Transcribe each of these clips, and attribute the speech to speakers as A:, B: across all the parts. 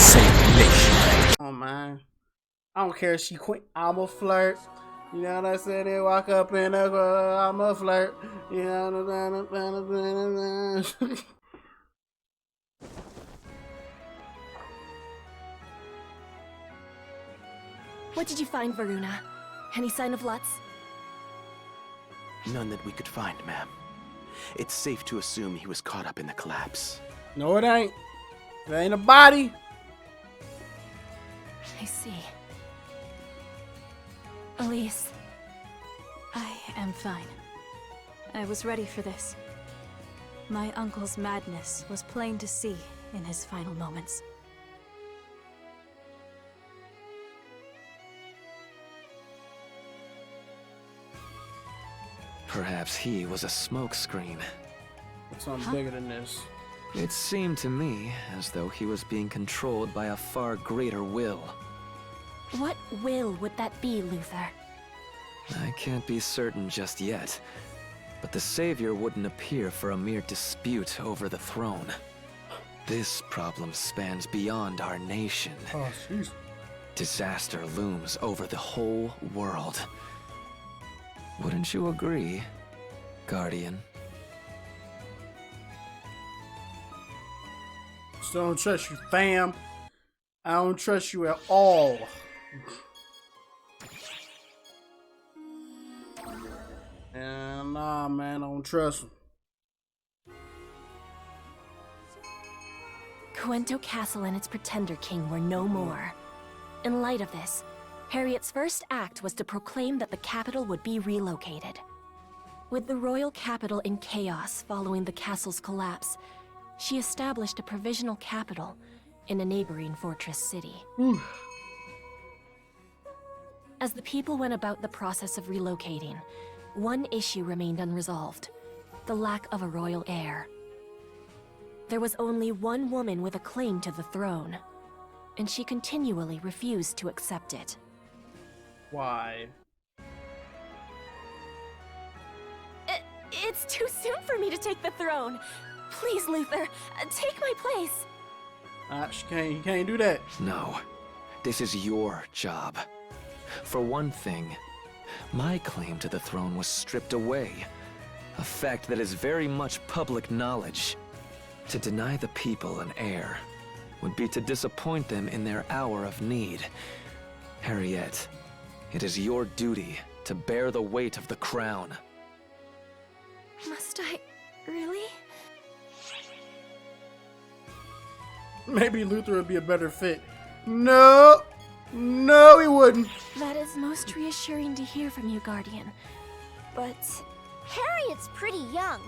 A: same nation.
B: Oh man, I don't care if she quit. I'm a flirt. You know what I said? They walk up in a I'm a flirt. You know what I'm saying?
C: What did you find, Varuna? Any sign of Lutz?
D: None that we could find, ma'am. It's safe to assume he was caught up in the collapse.
B: No, it ain't. It ain't a body.
C: I see. Elise, I am fine.
E: I was ready for this. My uncle's madness was plain to see in his final moments.
F: Perhaps he was a smokescreen.
B: It's something bigger than this.
F: It seemed to me as though he was being controlled by a far greater will.
C: What will would that be, Luther?
F: I can't be certain just yet, but the Savior wouldn't appear for a mere dispute over the throne. This problem spans beyond our nation.
B: Oh, jeez.
F: Disaster looms over the whole world. Wouldn't you agree, Guardian?
B: Still don't trust you, fam. I don't trust you at all. And nah, man, I don't trust him.
C: Coento Castle and its Pretender King were no more. In light of this, Harriet's first act was to proclaim that the capital would be relocated. With the royal capital in chaos following the castle's collapse, she established a provisional capital in a neighboring fortress city. As the people went about the process of relocating, one issue remained unresolved: the lack of a royal heir. There was only one woman with a claim to the throne, and she continually refused to accept it.
B: Why?
C: It's too soon for me to take the throne. Please, Luther, take my place.
B: He can't do that.
F: No, this is your job. For one thing, my claim to the throne was stripped away, a fact that is very much public knowledge. To deny the people an heir would be to disappoint them in their hour of need. Harriet, it is your duty to bear the weight of the crown.
C: Must I really?
B: Maybe Luther would be a better fit. No! No, he wouldn't.
C: That is most reassuring to hear from you, Guardian. But
G: Harriet's pretty young.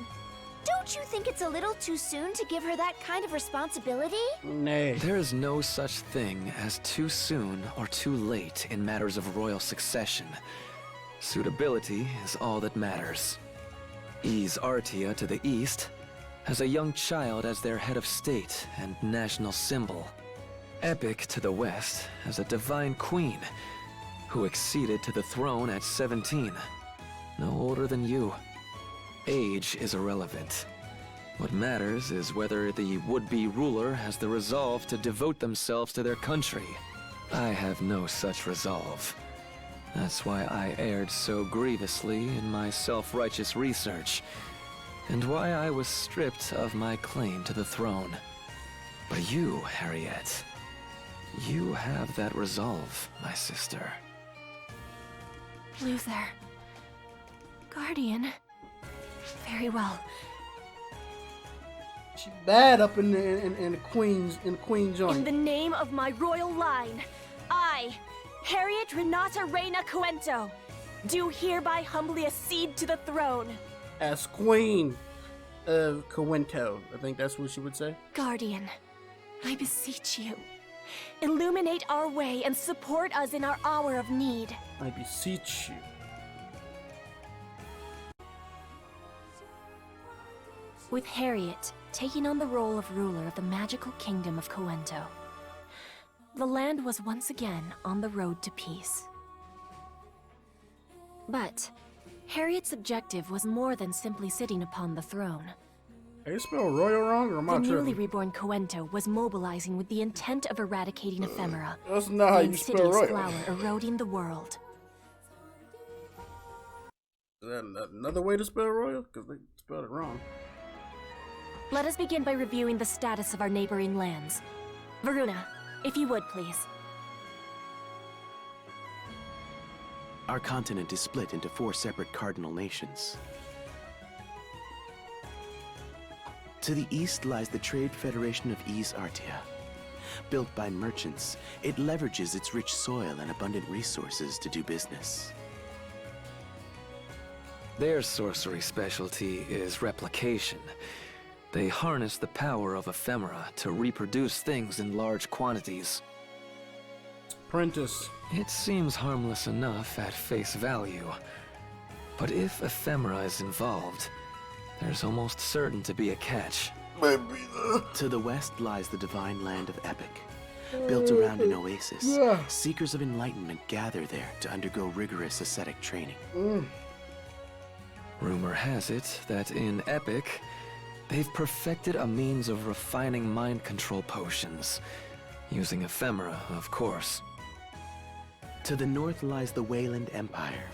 G: Don't you think it's a little too soon to give her that kind of responsibility?
B: Nay.
F: There is no such thing as too soon or too late in matters of royal succession. Suitability is all that matters. Ys Artia to the east has a young child as their head of state and national symbol. Epic to the west has a divine queen who acceded to the throne at 17, no older than you. Age is irrelevant. What matters is whether the would-be ruler has the resolve to devote themselves to their country. I have no such resolve. That's why I erred so grievously in my self-righteous research, and why I was stripped of my claim to the throne. But you, Harriet, you have that resolve, my sister.
C: Luther, Guardian, very well.
B: She bad up in the queen joint.
C: In the name of my royal line, I, Harriet Renata Reina Coento, do hereby humbly accede to the throne.
B: As Queen of Coento, I think that's what she would say.
C: Guardian, I beseech you, illuminate our way and support us in our hour of need.
B: I beseech you.
C: With Harriet taking on the role of ruler of the magical kingdom of Coento, the land was once again on the road to peace. But Harriet's objective was more than simply sitting upon the throne.
B: They spell royal wrong, or am I
C: The newly
B: tripping?
C: reborn Coento was mobilizing with the intent of eradicating ephemera.
B: That's not how
C: the
B: you spell
C: insidious
B: royal.
C: flower eroding the world.
B: Is that another way to spell royal? Because they spelled it wrong.
C: Let us begin by reviewing the status of our neighboring lands. Varuna, if you would, please.
D: Our continent is split into 4 separate cardinal nations. To the east lies the Trade Federation of Ys Artia. Built by merchants, it leverages its rich soil and abundant resources to do business.
F: Their sorcery specialty is replication. They harness the power of ephemera to reproduce things in large quantities.
B: Prentice.
F: It seems harmless enough at face value. But if ephemera is involved, there's almost certain to be a catch.
D: To the west lies the divine land of Epic. Built around an oasis, seekers of enlightenment gather there to undergo rigorous ascetic training.
F: Rumor has it that in Epic, they've perfected a means of refining mind control potions. Using ephemera, of course.
D: To the north lies the Wayland Empire.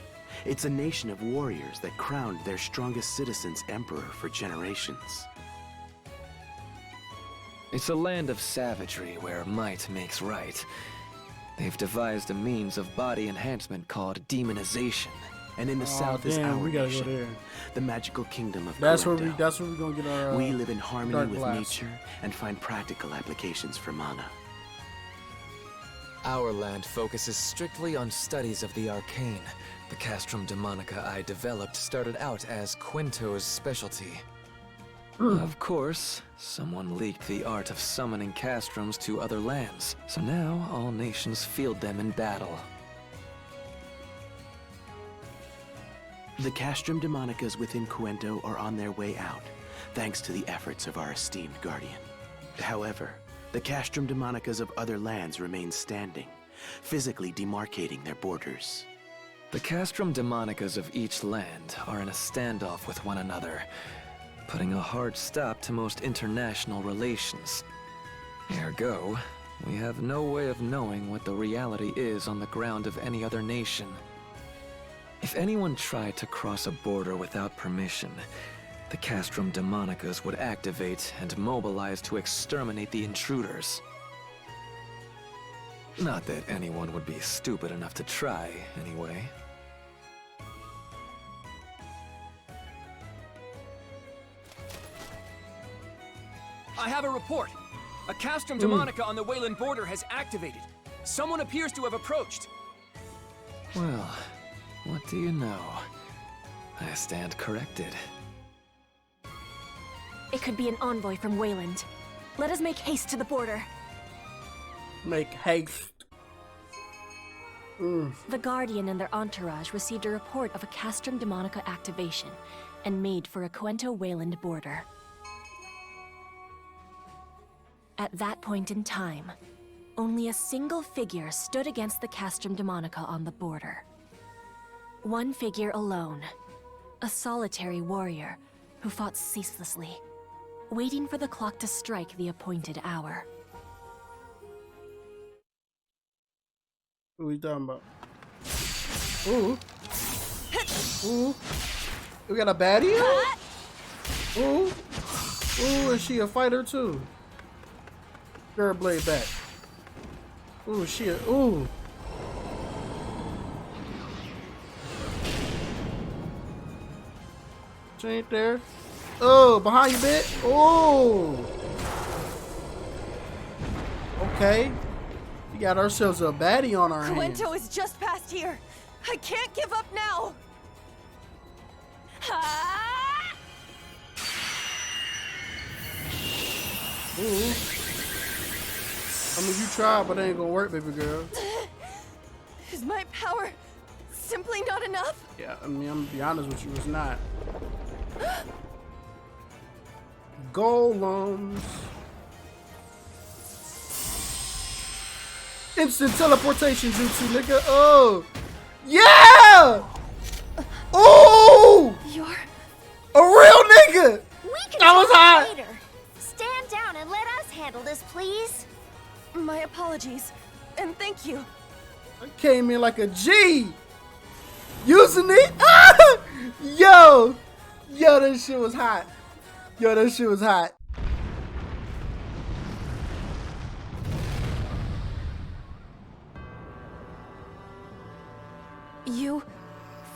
D: It's a nation of warriors that crowned their strongest citizens emperor for generations.
F: It's a land of savagery where might makes right. They've devised a means of body enhancement called demonization.
D: And in the south is our
B: we gotta
D: nation,
B: go there.
D: the magical kingdom of
B: That's where
D: Coento.
B: we gonna get our.
D: We live in harmony
B: Dark
D: with
B: Blast.
D: nature and find practical applications for mana.
F: Our land focuses strictly on studies of the arcane. The Castrum Demonica I developed started out as Quinto's specialty. Of course, someone leaked the art of summoning castrums to other lands, so now all nations field them in battle.
D: The Castrum Demonicas within Coento are on their way out, thanks to the efforts of our esteemed guardian. However, the Castrum Demonicas of other lands remain standing, physically demarcating their borders.
F: The Castrum Demonicas of each land are in a standoff with one another, putting a hard stop to most international relations. Ergo, we have no way of knowing what the reality is on the ground of any other nation. If anyone tried to cross a border without permission, the Castrum Demonicas would activate and mobilize to exterminate the intruders. Not that anyone would be stupid enough to try, anyway.
A: I have a report. A Castrum Demonica on the Wayland border has activated. Someone appears to have approached.
F: Well, what do you know? I stand corrected.
C: It could be an envoy from Wayland. Let us make haste to the border.
B: Make haste.
C: The Guardian and their entourage received a report of a Castrum Demonica activation and made for a Coento-Wayland border. At that point in time, only a single figure stood against the Castrum Demonica on the border. One figure alone, a solitary warrior who fought ceaselessly, waiting for the clock to strike the appointed hour.
B: What are you talking about? Ooh. Ooh. We got a baddie? Ooh. Ooh, is she a fighter too? Girl blade back. Ooh, ooh. She ain't there. Oh, behind you, bit. Oh. Okay. We got ourselves a baddie on our hands.
E: Coento is just past here. I can't give up now. Ah!
B: Ooh. I mean, you tried, but it ain't gonna work, baby girl.
E: Is my power simply not enough?
B: Yeah, I mean, I'm gonna be honest with you, it's not. Golems. Instant teleportation jutsu, nigga. Oh. Yeah! Oh!
E: You're...
B: A real nigga!
G: We can
B: That was
G: talk
B: hot.
G: later. Stand down and let us handle this, please.
C: My apologies, and thank you.
B: I came in like a G. Using it. Ah! Yo, that shit was hot. Yo, that shit was hot.
C: You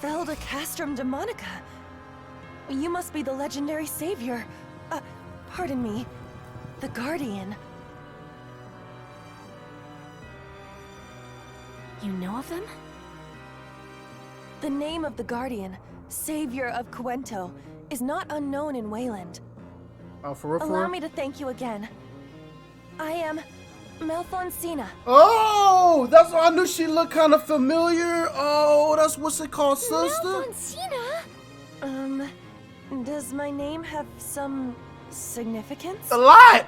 C: felled a Castrum Demonica. You must be the legendary savior. Pardon me. The Guardian. You know of them? The name of the Guardian, Savior of Cuento, is not unknown in Wayland.
B: Oh, for real, for
C: Allow
B: real?
C: me to thank you again. I am Melfonsina.
B: Oh, that's why I knew she looked kind of familiar. Oh, that's what's it called, sister?
G: Melfonsina?
C: Does my name have some significance?
B: A lot.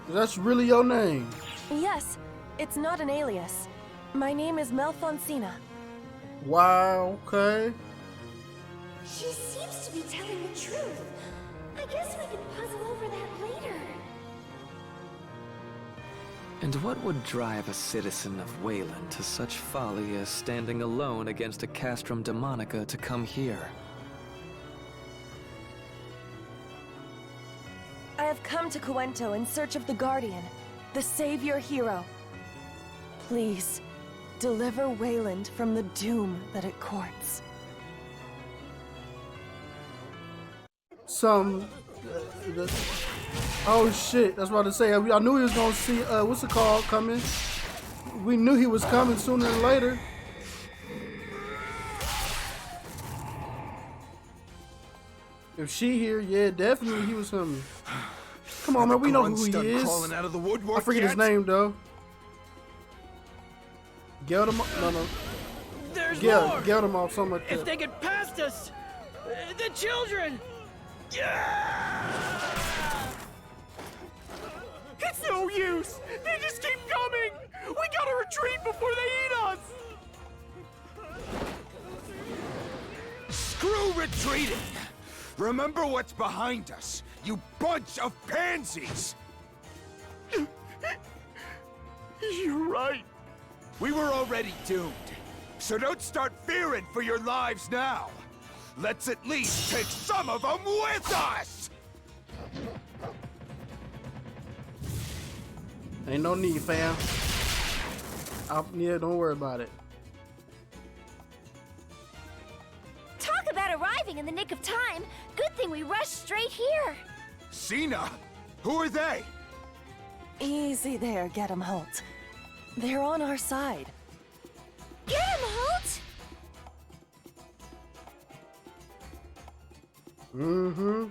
B: That's really your name.
C: Yes, it's not an alias. My name is Melfonsina.
B: Wow, okay.
G: She seems to be telling the truth. I guess we can puzzle over that later.
F: And what would drive a citizen of Wayland to such folly as standing alone against a Castrum Demonica to come here?
C: I have come to Cuento in search of the Guardian, the savior hero. Please, deliver Wayland from the doom that it courts.
B: Oh shit, that's what I say. I knew he was gonna see, what's it called, coming. We knew he was coming sooner than later. If she here, yeah, definitely he was coming. Come on, man, we know who he is.
H: Out of the woodwork
B: I forget his
H: yet?
B: name, though. Get him, no.
A: There's
B: Get him off, something like
A: If
B: that.
A: they get past us, the children. It's no use. They just keep coming. We gotta retreat before they eat us.
H: Screw retreating! Remember what's behind us, you bunch of pansies!
A: You're right.
H: We were already doomed, so don't start fearing for your lives now. Let's at least take some of them with us!
B: Ain't no need, fam. Yeah, don't worry about it.
G: Talk about arriving in the nick of time. Good thing we rushed straight here.
H: Cena? Who are they?
C: Easy there, Get 'em Holt. They're on our side.
G: Get him, Holt!
B: Mm-hmm.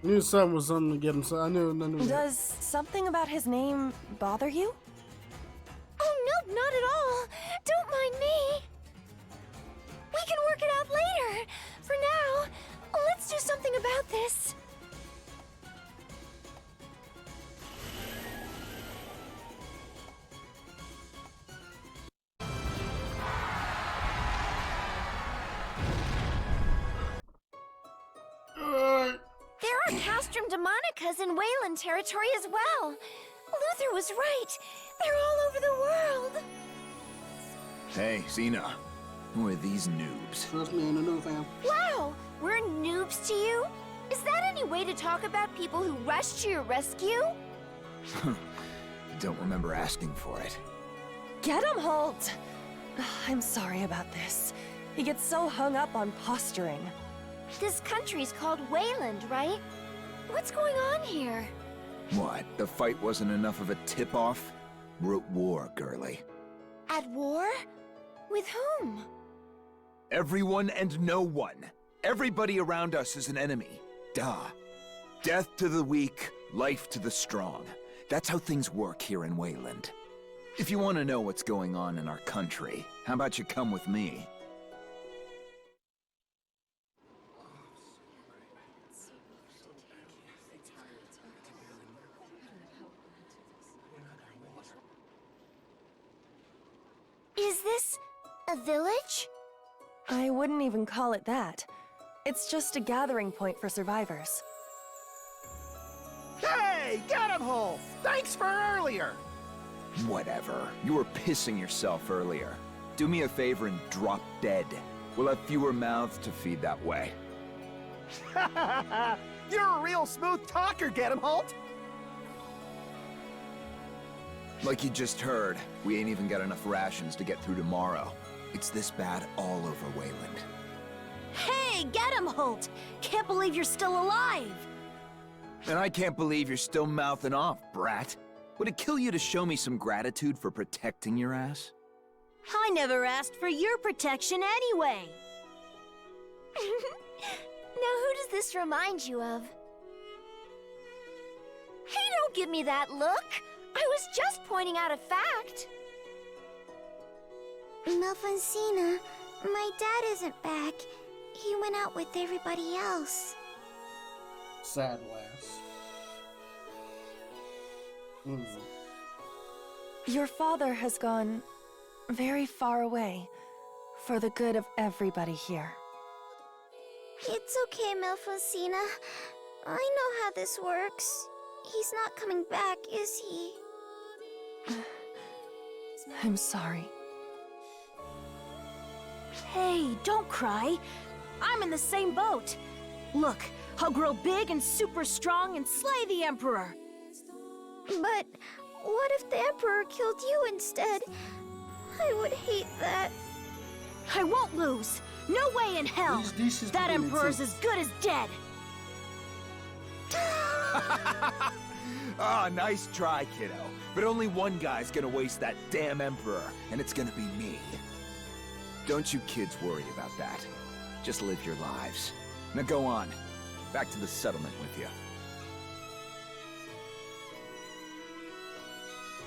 B: Knew something was something to get him. So I knew.
C: Does something about his name bother you?
G: Oh, nope, not at all. Don't mind me. We can work it out later. For now, let's do something about this. There are Castrum Demonicas in Wayland territory as well. Luther was right. They're all over the world.
H: Hey, Cena. Who are these noobs?
B: Trust me, in the new fam.
G: Wow, we're noobs to you? Is that any way to talk about people who rushed to your rescue?
H: Don't remember asking for it.
C: Get 'em Holt! I'm sorry about this. He gets so hung up on posturing.
G: This country's called Wayland, right? What's going on here?
H: What, the fight wasn't enough of a tip-off? We're at war, girly.
G: At war? With whom?
H: Everyone and no one. Everybody around us is an enemy. Duh. Death to the weak, life to the strong. That's how things work here in Wayland. If you want to know what's going on in our country, how about you come with me?
G: Is this a village?
C: I wouldn't even call it that. It's just a gathering point for survivors.
D: Hey, get him, Hole! Thanks for earlier!
H: Whatever. You were pissing yourself earlier. Do me a favor and drop dead. We'll have fewer mouths to feed that way.
D: You're a real smooth talker, get him, Holt!
H: Like you just heard, we ain't even got enough rations to get through tomorrow. It's this bad all over Wayland.
G: Hey, get him, Holt! Can't believe you're still alive!
H: And I can't believe you're still mouthing off, brat. Would it kill you to show me some gratitude for protecting your ass?
G: I never asked for your protection anyway! Now who does this remind you of? Hey, don't give me that look! I was just pointing out a fact! Melfonsina, my dad isn't back. He went out with everybody else.
B: Sad lass.
C: Your father has gone very far away for the good of everybody here.
G: It's okay, Melfonsina. I know how this works. He's not coming back, is he?
C: I'm sorry.
G: Hey, don't cry. I'm in the same boat. Look, I'll grow big and super strong and slay the Emperor. But what if the Emperor killed you instead? I would hate that. I won't lose. No way in hell. That Emperor's as good as dead.
H: Ah, nice try, kiddo. But only one guy's gonna waste that damn Emperor, and it's gonna be me. Don't you kids worry about that. Just live your lives. Now go on. Back to the settlement with you.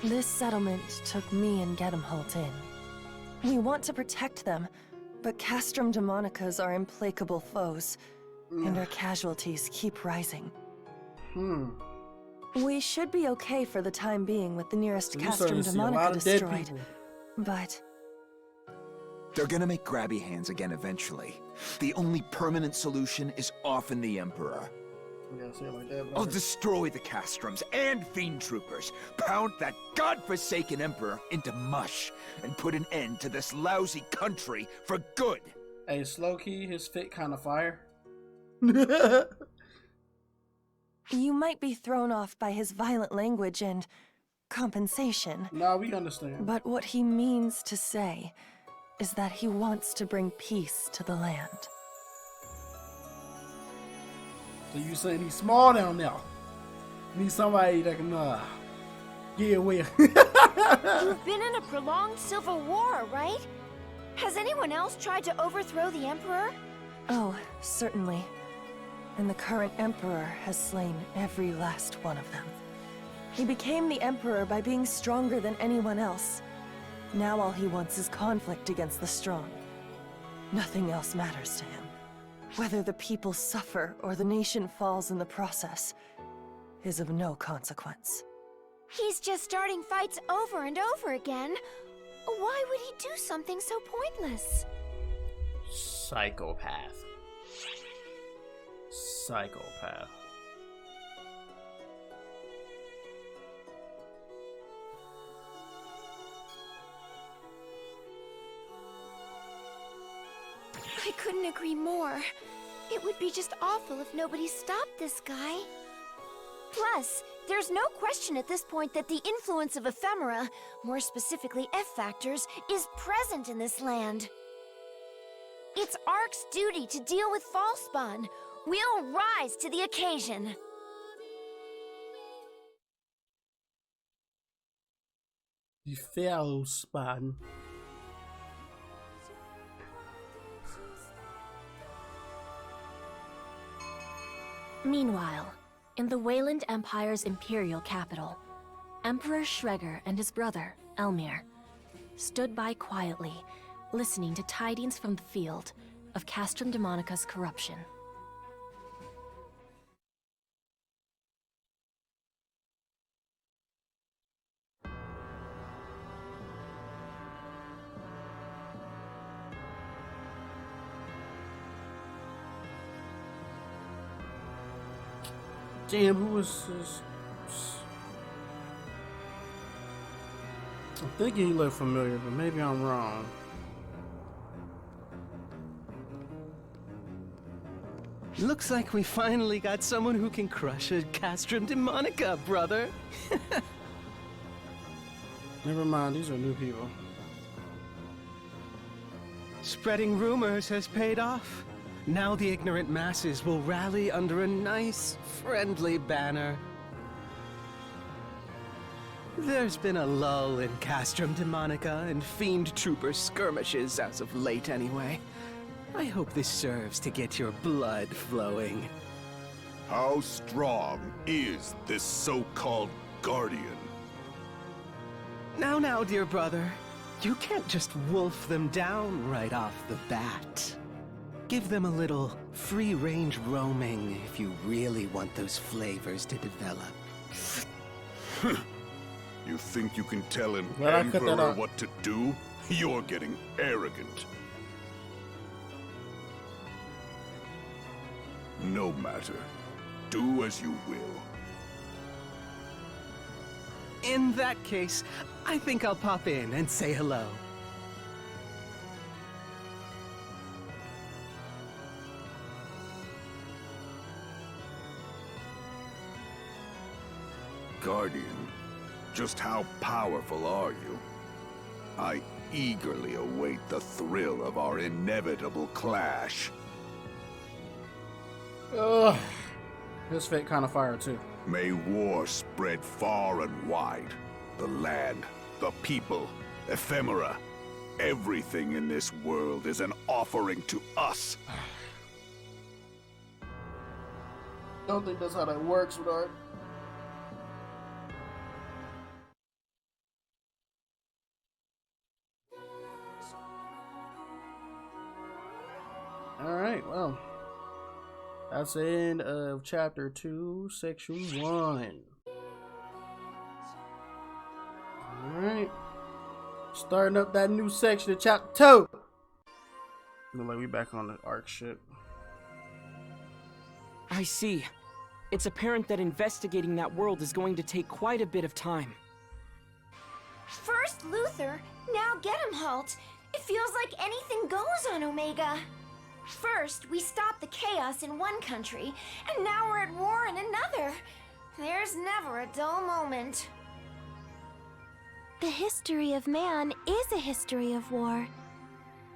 C: This settlement took me and Gedemholt in. We want to protect them, but Castrum Demonicas are implacable foes, and our casualties keep rising. We should be okay for the time being with the nearest Castrum Demonica destroyed, but...
H: They're gonna make grabby hands again eventually. The only permanent solution is often the Emperor. I'll destroy the Castrums and Fiend Troopers, pound that godforsaken Emperor into mush, and put an end to this lousy country for good.
B: Hey, slow-key, his fit kind of fire.
C: You might be thrown off by his violent language and compensation.
B: Nah, we understand.
C: But what he means to say is that he wants to bring peace to the land.
B: So you saying he's small down there? Need somebody that can, get away.
G: You've been in a prolonged civil war, right? Has anyone else tried to overthrow the Emperor?
C: Oh, certainly. And the current Emperor has slain every last one of them. He became the Emperor by being stronger than anyone else. Now all he wants is conflict against the strong. Nothing else matters to him. Whether the people suffer or the nation falls in the process is of no consequence.
G: He's just starting fights over and over again. Why would he do something so pointless?
B: Psychopath. Psychopath.
G: I couldn't agree more. It would be just awful if nobody stopped this guy. Plus, there's no question at this point that the influence of ephemera, more specifically F-factors, is present in this land. It's Ark's duty to deal with Falspawn. We'll rise to the occasion.
B: The Falspawn.
C: Meanwhile, in the Wayland Empire's imperial capital, Emperor Schreger and his brother, Elmir, stood by quietly, listening to tidings from the field of Castrum Demonica's corruption.
B: Damn, who was this? I'm thinking he looked familiar, but maybe I'm wrong.
I: Looks like we finally got someone who can crush a Castrum Demonica, brother.
B: Never mind, these are new people.
I: Spreading rumors has paid off. Now the ignorant masses will rally under a nice, friendly banner. There's been a lull in Castrum Demonica and Fiend Trooper skirmishes as of late anyway. I hope this serves to get your blood flowing.
J: How strong is this so-called Guardian?
I: Now, dear brother. You can't just wolf them down right off the bat. Give them a little free-range roaming if you really want those flavors to develop.
J: You think you can tell an
B: Well, I cut that
J: emperor
B: out.
J: what to do? You're getting arrogant. No matter. Do as you will.
I: In that case, I think I'll pop in and say hello.
J: Guardian, just how powerful are you? I eagerly await the thrill of our inevitable clash.
B: Ugh. His fate kind of fire too.
J: May war spread far and wide. The land, the people, ephemera. Everything in this world is an offering to us.
B: Don't think that's how that works, Rodard. Alright, well. That's the end of chapter 2, section 1. Alright. Starting up that new section of chapter 2. Look like we back on the Ark ship.
A: I see. It's apparent that investigating that world is going to take quite a bit of time.
G: First Luther, now Gedemhalt. It feels like anything goes on Omega. First, we stopped the chaos in one country, and now we're at war in another. There's never a dull moment.
C: The history of man is a history of war.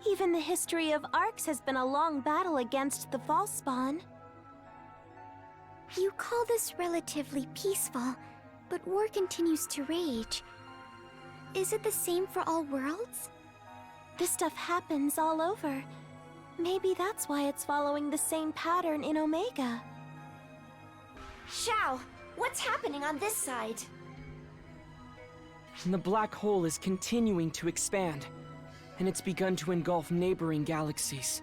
C: Even the history of Arks has been a long battle against the false spawn.
K: You call this relatively peaceful, but war continues to rage. Is it the same for all worlds?
C: This stuff happens all over. Maybe that's why it's following the same pattern in Omega.
G: Xiao, what's happening on this side?
A: The black hole is continuing to expand, and it's begun to engulf neighboring galaxies.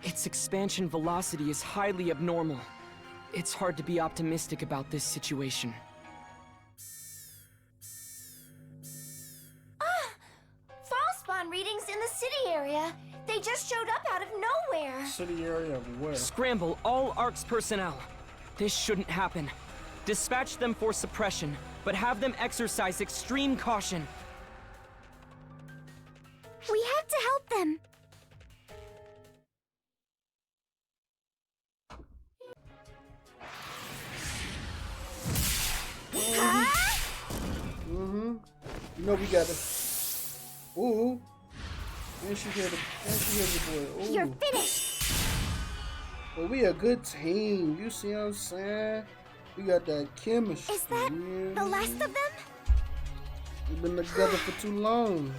A: Its expansion velocity is highly abnormal. It's hard to be optimistic about this situation.
G: False spawn readings in the city area. They just showed up out of nowhere.
B: City area of where?
A: Scramble all ARC's personnel. This shouldn't happen. Dispatch them for suppression, but have them exercise extreme caution.
K: We have to help them.
B: You know we got to. Ooh. And she hit the boy. Ooh.
K: You're finished.
B: Well, we a good team. You see what I'm saying? We got that chemistry.
K: Is that the last of them?
B: We've been together for too long.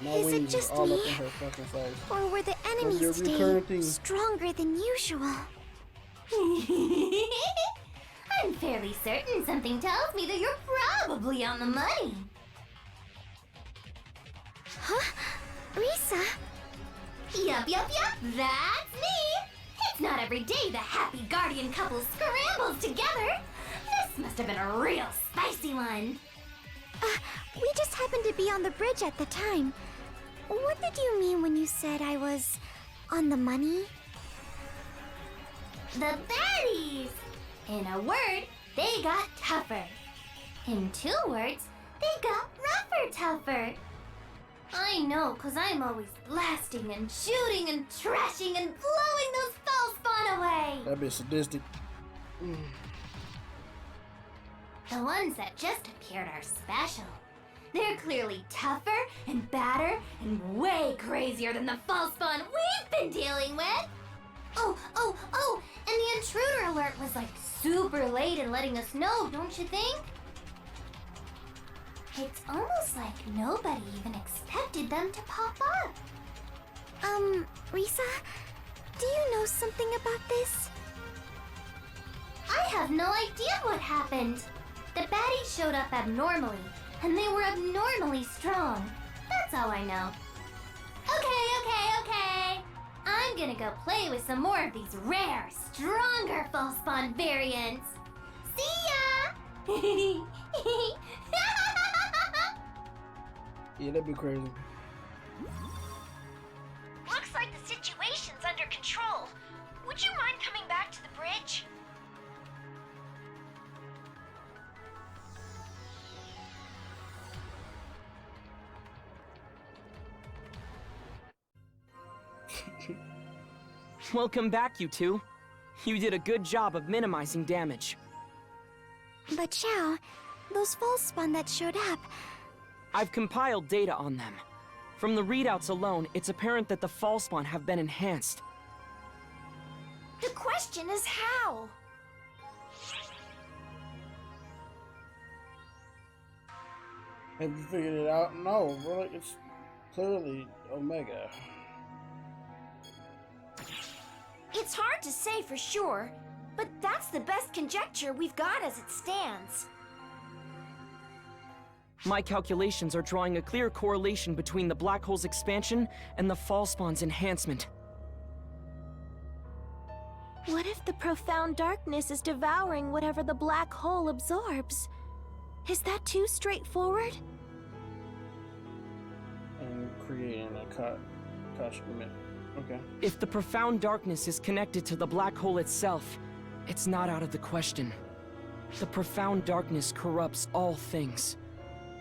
B: My
K: Is it
B: wings
K: just
B: are all
K: me?
B: up in her fucking face.
K: Or were the
B: your
K: enemies
B: recurring
K: today
B: thing.
K: stronger than usual?
L: I'm fairly certain something tells me that you're probably on the money.
K: Huh? Risa?
L: Yup, that's me! It's not every day the happy guardian couple scrambles together. This must have been a real spicy one.
K: We just happened to be on the bridge at the time. What did you mean when you said I was on the money?
L: The baddies! In a word, they got tougher. In 2 words, they got rougher tougher. I know, cause I'm always blasting and shooting and trashing and blowing those false spawn away.
B: That bitch sadistic.
L: The ones that just appeared are special. They're clearly tougher and badder and way crazier than the false spawn we've been dealing with. Oh, and the intruder alert was like super late in letting us know, don't you think? It's almost like nobody even expected them to pop up.
K: Risa, do you know something about this?
L: I have no idea what happened. The baddies showed up abnormally, and they were abnormally strong. That's all I know. Okay. I'm gonna go play with some more of these rare, stronger false spawn variants. See ya!
B: Yeah, that'd be crazy.
G: Looks like the situation's under control. Would you mind coming back to the bridge?
A: Welcome back, you two. You did a good job of minimizing damage.
K: But Xiao, those false spawn that showed up,
A: I've compiled data on them. From the readouts alone, it's apparent that the false spawn have been enhanced.
G: The question is how?
B: Have you figured it out? No, bro. It's clearly Omega.
G: It's hard to say for sure, but that's the best conjecture we've got as it stands.
A: My calculations are drawing a clear correlation between the black hole's expansion and the false spawn's enhancement.
C: What if the profound darkness is devouring whatever the black hole absorbs? Is that too straightforward?
B: And creating a costume. Okay.
A: If the profound darkness is connected to the black hole itself, it's not out of the question. The profound darkness corrupts all things.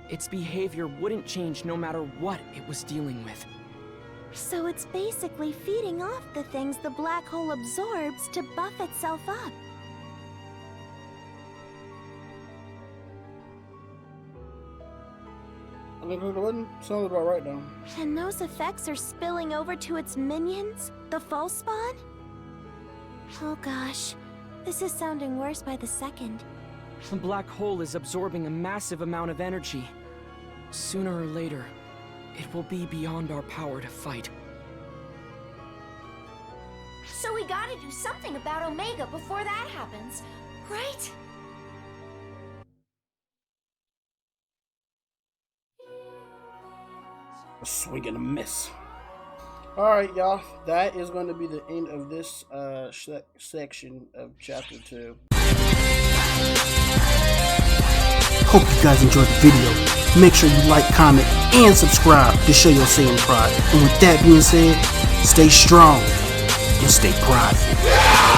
A: Its behavior wouldn't change no matter what it was dealing with.
C: So it's basically feeding off the things the black hole absorbs to buff itself up.
B: It wouldn't sound about right though.
C: And those effects are spilling over to its minions, the false spawn? Oh gosh, this is sounding worse by the second.
A: The black hole is absorbing a massive amount of energy. Sooner or later, it will be beyond our power to fight.
G: So we gotta do something about Omega before that happens, right?
B: A swing and a miss. Alright, y'all. That is going to be the end of this section of Chapter 2.
M: Hope you guys enjoyed the video. Make sure you like, comment, and subscribe to show your Saiyan pride. And with that being said, stay strong and stay prideful.